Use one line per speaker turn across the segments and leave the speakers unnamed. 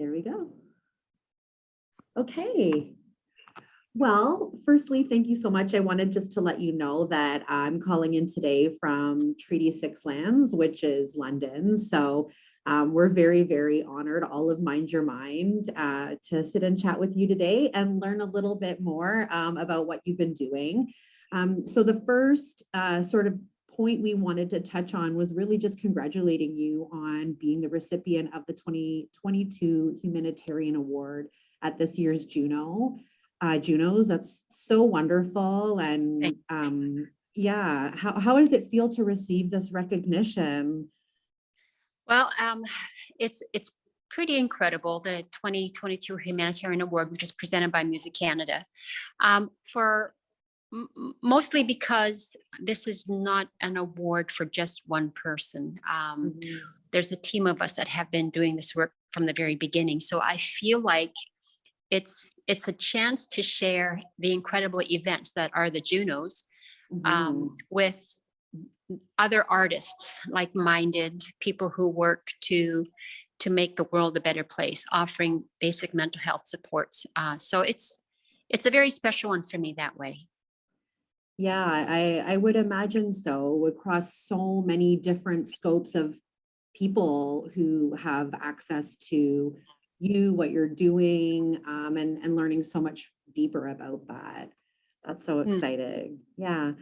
There we go. Okay. Well, firstly, thank you so much. I wanted just to let you know that I'm calling in today from Treaty 6 Lands, which is London. So we're very, very honored, all of Mind Your Mind, to sit and chat with you today and learn a little bit more about what you've been doing. So the first sort of point we wanted to touch on was really just congratulating you on being the recipient of the 2022 Humanitarian Award at this year's Junos. That's so wonderful. And yeah, how does it feel to receive this recognition?
Well, it's pretty incredible, the 2022 Humanitarian Award, which is presented by Music Canada, for mostly because this is not an award for just one person. There's a team of us that have been doing this work from the very beginning. So I feel like it's a chance to share the incredible events that are the Junos with other artists, like-minded people who work to make the world a better place, offering basic mental health supports. So it's a very special one for me that way.
Yeah, I would imagine so, across so many different scopes of people who have access to you, what you're doing, and learning so much deeper about that. That's so exciting. Yeah.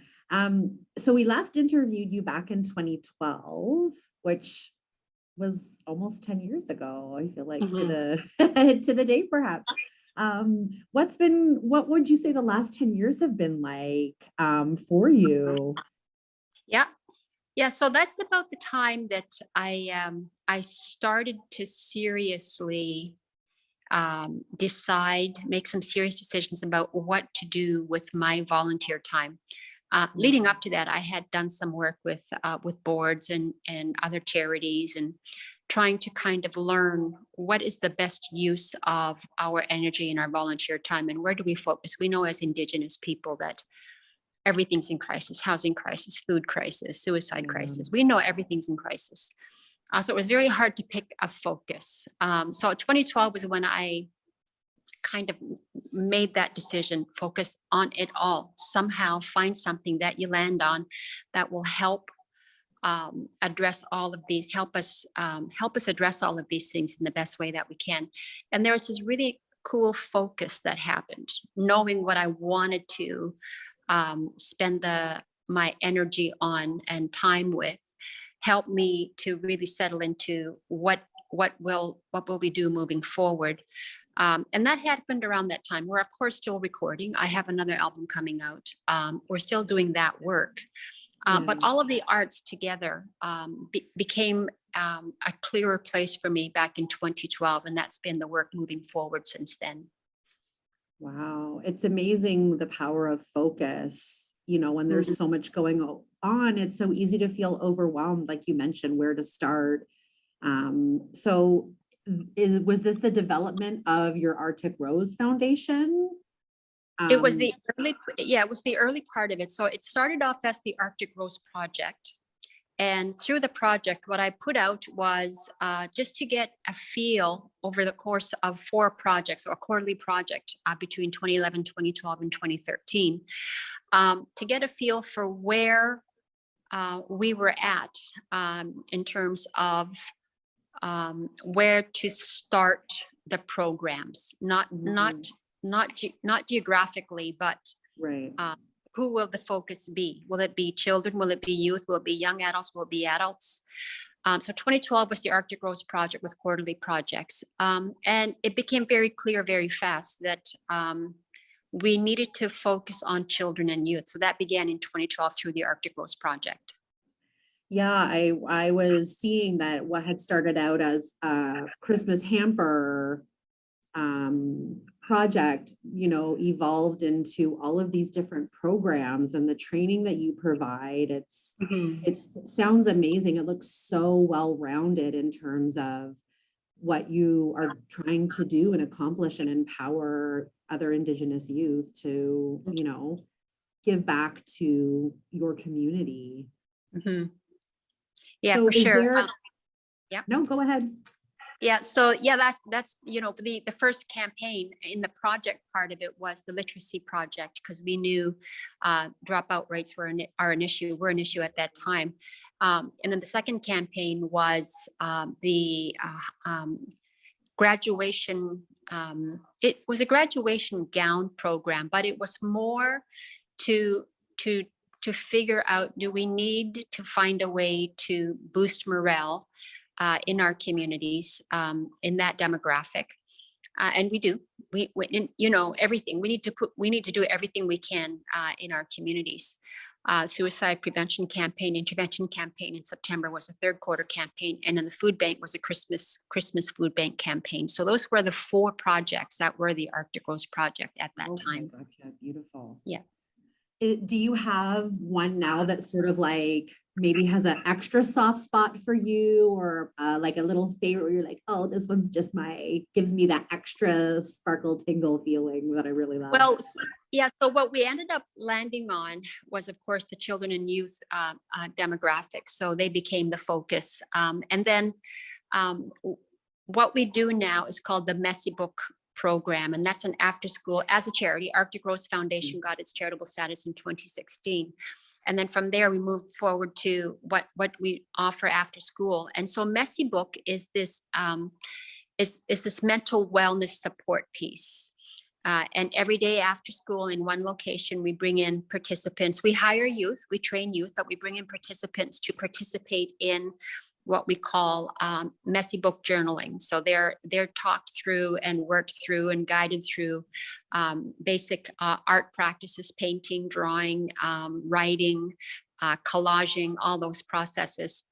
So we last interviewed you back in 2012, which was almost 10 years ago, I feel like, to the to the day perhaps. What would you say the last 10 years have been like for you?
Yeah. So that's about the time that I started to seriously make some serious decisions about what to do with my volunteer time. Leading up to that, I had done some work with boards and other charities, and trying to kind of learn what is the best use of our energy and our volunteer time, and where do we focus. We know as Indigenous people that everything's in crisis: housing crisis, food crisis, suicide crisis. We know everything's in crisis. So it was very hard to pick a focus. So 2012 was when I kind of made that decision: focus on it all. Somehow find something that you land on that will help address all of these, help us address all of these things in the best way that we can. And there was this really cool focus that happened, knowing what I wanted to spend my energy on and time with, helped me to really settle into what will we do moving forward. And that happened around that time. We're of course still recording. I have another album coming out. We're still doing that work. But all of the arts together became a clearer place for me back in 2012. And that's been the work moving forward since then.
Wow. It's amazing the power of focus. You know, when there's so much going on, it's so easy to feel overwhelmed, like you mentioned, where to start. So was this the development of your Arctic Rose Foundation?
It was the early part of it. So it started off as the Arctic Rose Project. And through the project, what I put out was just to get a feel over the course of 4 projects, or a quarterly project between 2011, 2012, and 2013, to get a feel for where we were at in terms of where to start the programs, not geographically, but who will the focus be? Will it be children? Will it be youth? Will it be young adults? Will it be adults? So 2012 was the Arctic Rose Project with quarterly projects. And it became very clear very fast that we needed to focus on children and youth. So that began in 2012 through the Arctic Rose Project.
Yeah, I was seeing that what had started out as a Christmas hamper project, you know, evolved into all of these different programs and the training that you provide. It sounds amazing. It looks so well-rounded in terms of what you are trying to do and accomplish and empower other Indigenous youth to, you know, give back to your community.
Yeah,
So
for sure.
No, go ahead.
Yeah, so yeah, that's the first campaign in the project part of it was the literacy project, because we knew dropout rates are an issue at that time. And then the second campaign was the graduation. It was a graduation gown program, but it was more to to to figure out, do we need to find a way to boost morale in our communities, in that demographic. And we do. Everything we need to do everything we can in our communities. Suicide prevention campaign, intervention campaign in September was a third quarter campaign, and then the food bank was a Christmas food bank campaign. So those were the 4 projects that were the Arctic Rose project at that time.
Gotcha. Beautiful.
Yeah.
Do you have one now that's sort of like maybe has an extra soft spot for you, or like a little favorite where you're like, oh, this one's just gives me that extra sparkle tingle feeling that I really love?
Well, yeah. So what we ended up landing on was, of course, the children and youth demographic. So they became the focus. And then what we do now is called the Messy Book program, and that's an after school as a charity. Arctic Rose Foundation got its charitable status in 2016. And then from there, we moved forward to what we offer after school. And so Messy Book is this mental wellness support piece. And every day after school in one location, we bring in participants. We hire youth, we train youth, but we bring in participants to participate in what we call Messy Book journaling. So they're talked through and worked through and guided through basic art practices, painting, drawing, writing, collaging, all those processes.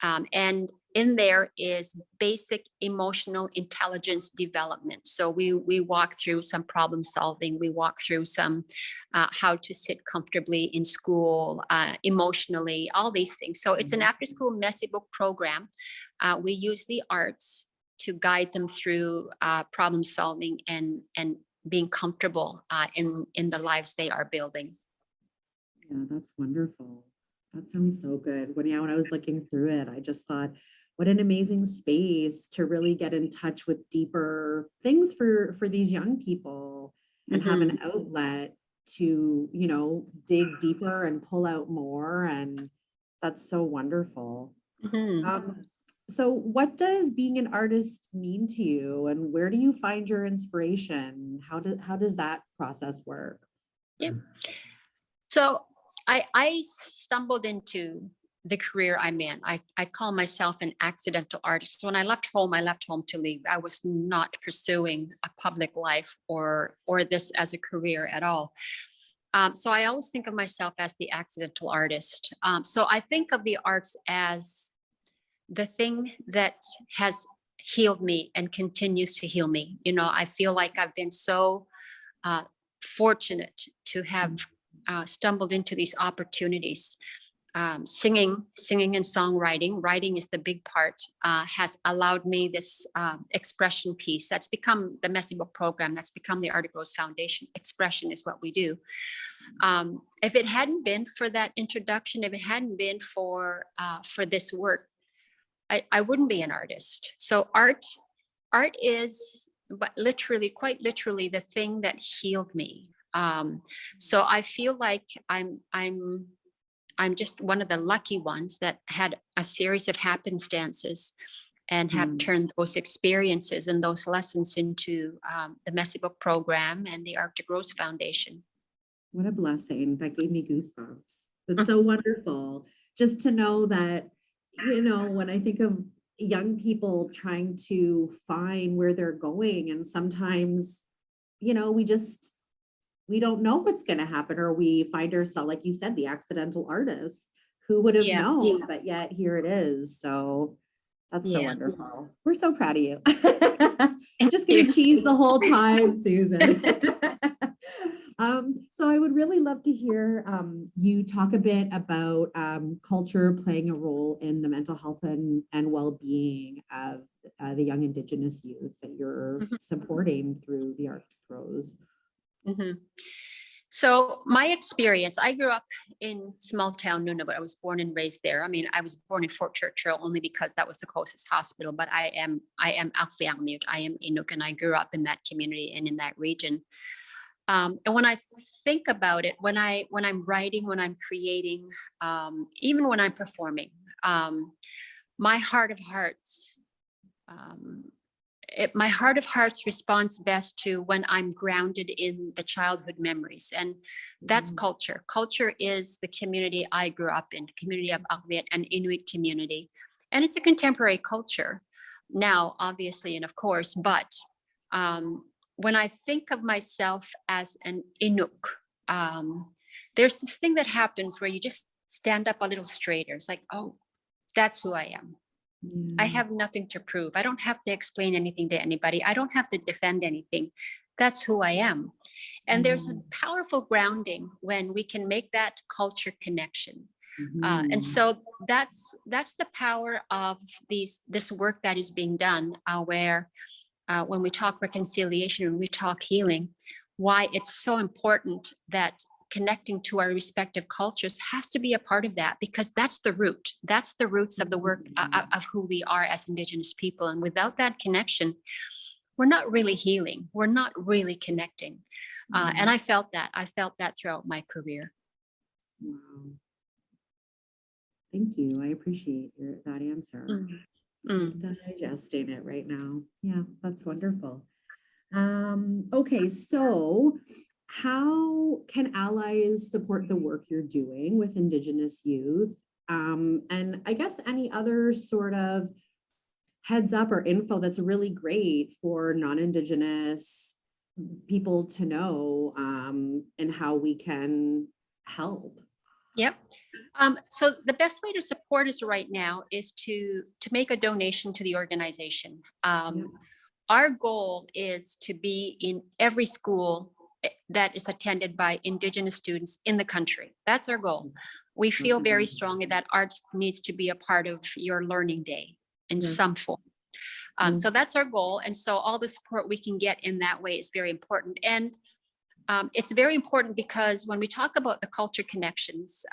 And in there is basic emotional intelligence development. So we walk through some problem solving. We walk through some how to sit comfortably in school, emotionally, all these things. So it's an after school Messy Book program. We use the arts to guide them through problem solving and being comfortable in the lives they are building.
Yeah, that's wonderful. That sounds so good. When I was looking through it, I just thought, what an amazing space to really get in touch with deeper things for these young people and have an outlet to, dig deeper and pull out more. And that's so wonderful. So what does being an artist mean to you, and where do you find your inspiration? How does that process work?
Yeah. So I stumbled into the career I'm in. I call myself an accidental artist. So when I left home to leave. I was not pursuing a public life or this as a career at all. So I always think of myself as the accidental artist. So I think of the arts as the thing that has healed me and continues to heal me. I feel like I've been so fortunate to have stumbled into these opportunities. Singing and songwriting, writing is the big part, has allowed me this expression piece that's become the Messy Book program, that's become the Arctic Rose Foundation. Expression is what we do. If it hadn't been for that introduction, if it hadn't been for this work, I wouldn't be an artist. So art is, but quite literally, the thing that healed me. So I feel like I'm just one of the lucky ones that had a series of happenstances and have turned those experiences and those lessons into the Messy Book program and the Arctic Rose Foundation.
What a blessing. That gave me goosebumps. That's so wonderful. Just to know that, when I think of young people trying to find where they're going, and sometimes, we don't know what's going to happen, or we find ourselves, like you said, the accidental artist. Who would have known? But yet here it is. So that's so wonderful. We're so proud of you. Just getting cheese the whole time, Susan. So I would really love to hear you talk a bit about culture playing a role in the mental health and well-being of the young Indigenous youth that you're supporting through the Arctic Rose.
So my experience, I grew up in small town Nuna, but I was born and raised there. I mean, I was born in Fort Churchill only because that was the closest hospital, but I am Alfiamute. I am Inuk, and I grew up in that community and in that region. And when I think about it, when I'm writing, when I'm creating, even when I'm performing, my heart of hearts, um, my heart of hearts responds best to when I'm grounded in the childhood memories. And that's
Mm,
culture. Culture is the community I grew up in, the community of Akviet and Inuit community. And it's a contemporary culture now, obviously, and of course, but um, when I think of myself as an Inuk, um, there's this thing that happens where you just stand up a little straighter. It's like, oh, that's who I am. I
yeah.
have nothing to prove. I don't have to explain anything to anybody. I don't have to defend anything. That's who I am. And there's a
Mm,
powerful grounding when we can make that culture connection. And
mhm,
so that's the power of this work that is being done, where when we talk reconciliation and we talk healing, why it's so important that connecting to our respective cultures has to be a part of that, because that's the root. That's the roots of the work of who we are as Indigenous people. And without that connection, we're not really healing. We're not really connecting. And
mm,
I felt that. I felt that throughout my career.
wow. Thank you. I appreciate that answer.
Mm, mm.
Digesting it right now. Yeah, that's wonderful. Okay, so how can allies support the work you're doing with Indigenous youth? And I guess any other sort of heads up or info that's really great for non-Indigenous people to know, and how we can help.
Yep. So the best way to support us right now is to make a donation to the organization.
Yeah.
Our goal is to be in every school that is attended by Indigenous students in the country. That's our goal. We
That's
feel very
amazing.
strongly that arts needs to be a part of your learning day in
Yeah.
some form.
Yeah.
So that's our goal. And so all the support we can get in that way is very important. And it's very important because when we talk about the culture connections,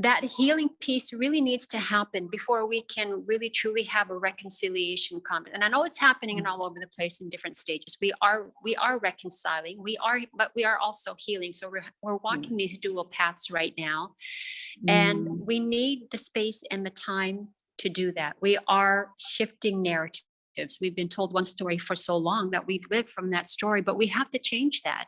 that healing piece really needs to happen before we can really truly have a reconciliation conference. And I know it's happening and all over the place in different stages. We are reconciling, but we are also healing. So we're walking
Yes.
these dual paths right now, and
Mm,
we need the space and the time to do that. We are shifting narratives. We've been told one story for so long that we've lived from that story, but we have to change that.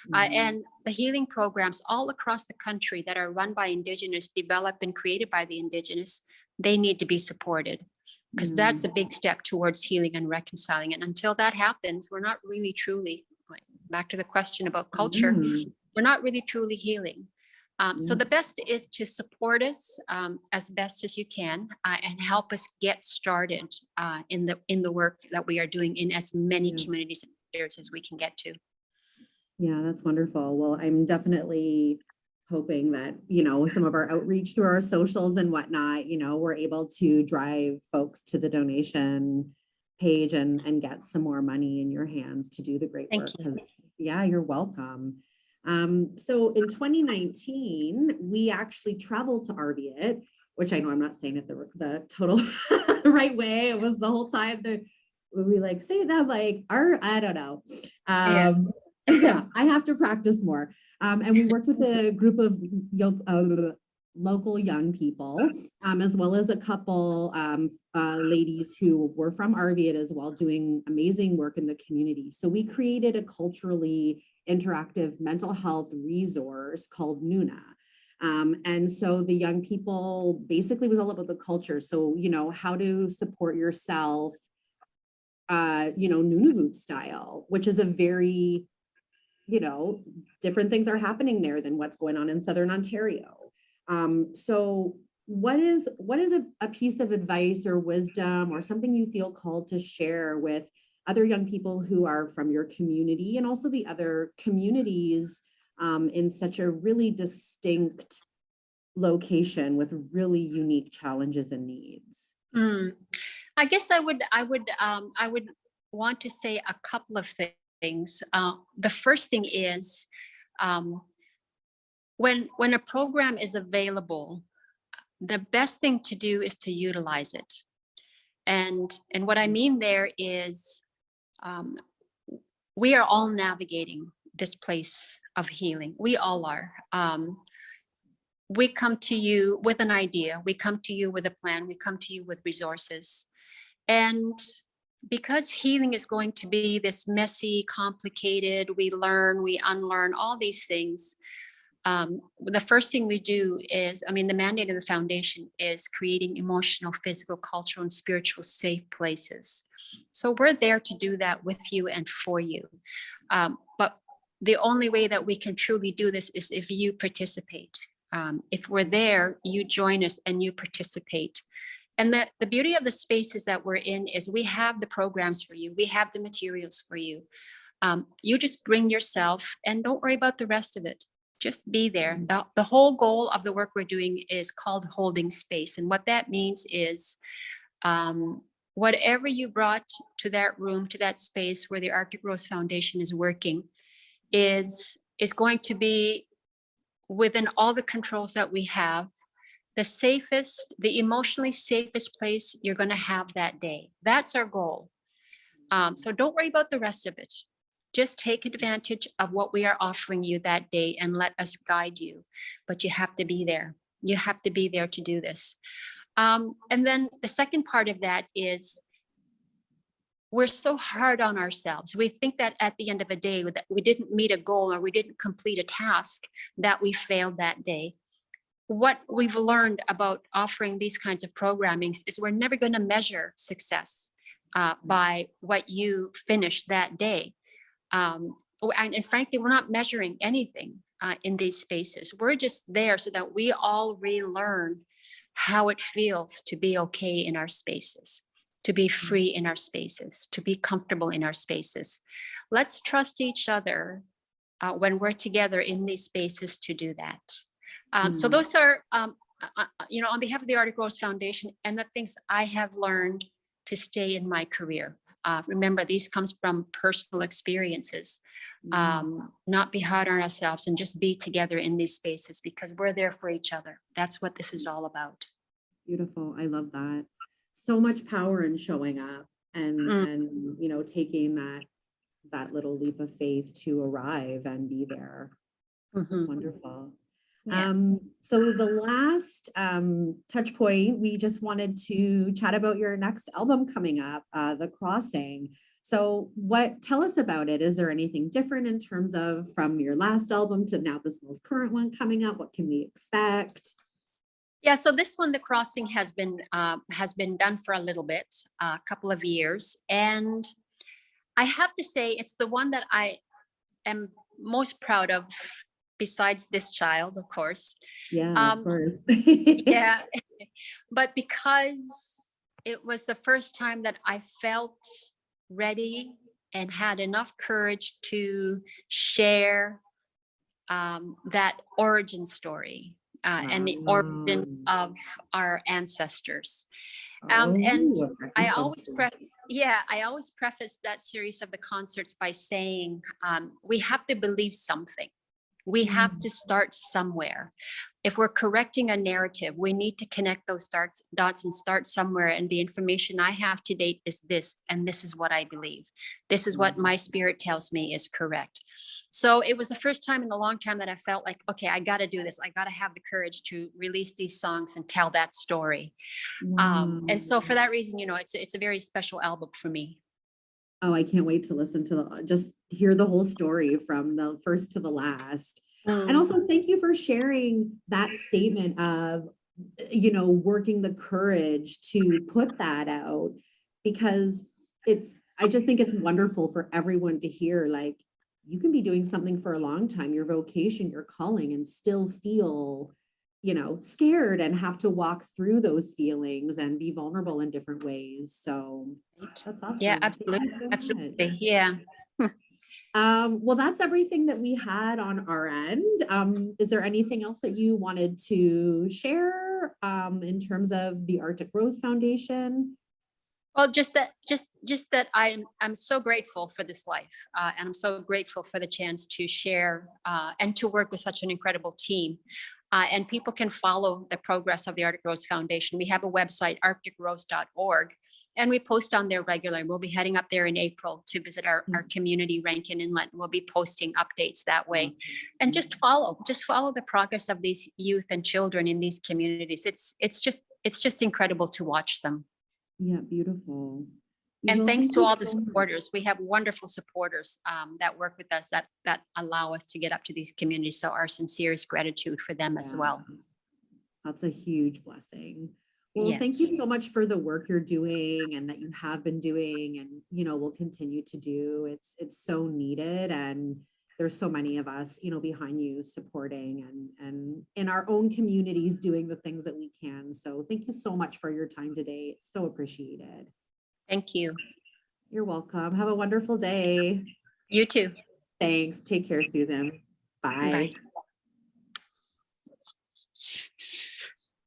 mhm,
And the healing programs all across the country that are run by Indigenous, developed and created by the Indigenous, they need to be supported, because
yeah.
that's a big step towards healing and reconciling. And until that happens, we're not really truly, like, back to the question about culture,
Yeah.
we're not really truly healing. So
Yeah.
the best is to support us as best as you can, and help us get started in the work that we are doing in as many
Yeah.
communities and areas as we can get to.
Yeah, that's wonderful. Well, I'm definitely hoping that, some of our outreach through our socials and whatnot, we're able to drive folks to the donation page and get some more money in your hands to do the great
Thank
work.
you.
Because yeah, you're welcome. So in 2019, we actually traveled to Arviat, which I know I'm not saying it the total right way. It was the whole time that we like say that like I don't know.
Yeah.
Yeah, I have to practice more. And we worked with a group of local young people, as well as a couple ladies who were from Arviat as well, doing amazing work in the community. So we created a culturally interactive mental health resource called Nuna. And so the young people basically was all about the culture. So, how to support yourself, Nunavut style, which is a very, different things are happening there than what's going on in Southern Ontario. So what is a piece of advice or wisdom or something you feel called to share with other young people who are from your community and also the other communities, in such a really distinct location with really unique challenges and needs?
Mm. I guess I would want to say a couple of things. The first thing is, Um, when a program is available, the best thing to do is to utilize it. And what I mean there is, um, we are all navigating this place of healing. We all are. We come to you with an idea. We come to you with a plan. We come to you with resources. And because healing is going to be this messy, complicated, we learn, we unlearn all these things. The first thing we do is, I mean, the mandate of the foundation is creating emotional, physical, cultural, and spiritual safe places. So we're there to do that with you and for you. But the only way that we can truly do this is if you participate. If we're there, you join us and you participate. And the beauty of the spaces that we're in is we have the programs for you. We have the materials for you. You just bring yourself and don't worry about the rest of it. Just be there. The whole goal of the work we're doing is called holding space. And what that means is, whatever you brought to that room, to that space where the Arctic Rose Foundation is working, is going to be within all the controls that we have, the safest, the emotionally safest place you're going to have that day. That's our goal. So don't worry about the rest of it. Just take advantage of what we are offering you that day and let us guide you. But you have to be there. You have to be there to do this. And then the second part of that is, we're so hard on ourselves. We think that at the end of a day that we didn't meet a goal or we didn't complete a task, that we failed that day. What we've learned about offering these kinds of programmings is we're never going to measure success by what you finish that day. And frankly, we're not measuring anything in these spaces. We're just there so that we all relearn how it feels to be okay in our spaces, to be free in our spaces, to be comfortable in our spaces. Let's trust each other when we're together in these spaces to do that. So those are, on behalf of the Arctic Rose Foundation and the things I have learned to stay in my career. Remember, these comes from personal experiences. Not be hard on ourselves and just be together in these spaces because we're there for each other. That's what this is all about.
Beautiful. I love that. So much power in showing up and taking that little leap of faith to arrive and be there. That's wonderful.
Yeah.
So the last touch point, we just wanted to chat about your next album coming up, The Crossing. So tell us about it. Is there anything different in terms of from your last album to now this most current one coming up? What can we expect?
Yeah, so this one, The Crossing, has been done for a little bit, a couple of years. And I have to say, it's the one that I am most proud of, besides this child, of course.
Yeah, of course.
Yeah, but because it was the first time that I felt ready and had enough courage to share that origin story and the origin of our ancestors. And I always preface that series of the concerts by saying we have to believe something. We have to start somewhere. If we're correcting a narrative, we need to connect those dots and start somewhere. And the information I have to date is this, and this is what I believe. This is what my spirit tells me is correct. So it was the first time in a long time that I felt like, okay, I got to do this. I got to have the courage to release these songs and tell that story. And so for that reason, it's a very special album for me.
Oh, I can't wait to listen to just hear the whole story from the first to the last. And also thank you for sharing that statement of, working the courage to put that out, because I just think it's wonderful for everyone to hear, like, you can be doing something for a long time, your vocation, your calling, and still feel, scared and have to walk through those feelings and be vulnerable in different ways. So that's awesome.
Yeah, absolutely. Absolutely. Yeah.
Well, that's everything that we had on our end. Is there anything else that you wanted to share in terms of the Arctic Rose Foundation?
Well, just that I'm so grateful for this life, and I'm so grateful for the chance to share and to work with such an incredible team. And people can follow the progress of the Arctic Rose Foundation. We have a website, arcticrose.org, and we post on there regularly. We'll be heading up there in April to visit our community, Rankin Inlet. We'll be posting updates that way. And just follow the progress of these youth and children in these communities. It's just incredible to watch them.
Yeah, beautiful.
And
Well,
thanks
thank
to
you
all the
so much.
supporters. We have wonderful supporters that work with us that allow us to get up to these communities. So our sincerest gratitude for them as
Yeah,
well.
that's a huge blessing. Well, thank
Yes.
you so much for the work you're doing and that you have been doing and, will continue to do. It's so needed, and there's so many of us, behind you supporting and in our own communities doing the things that we can. So thank you so much for your time today. It's so appreciated.
Thank you.
You're welcome. Have a wonderful day.
You too.
Thanks. Take care, Susan. Bye.
Bye.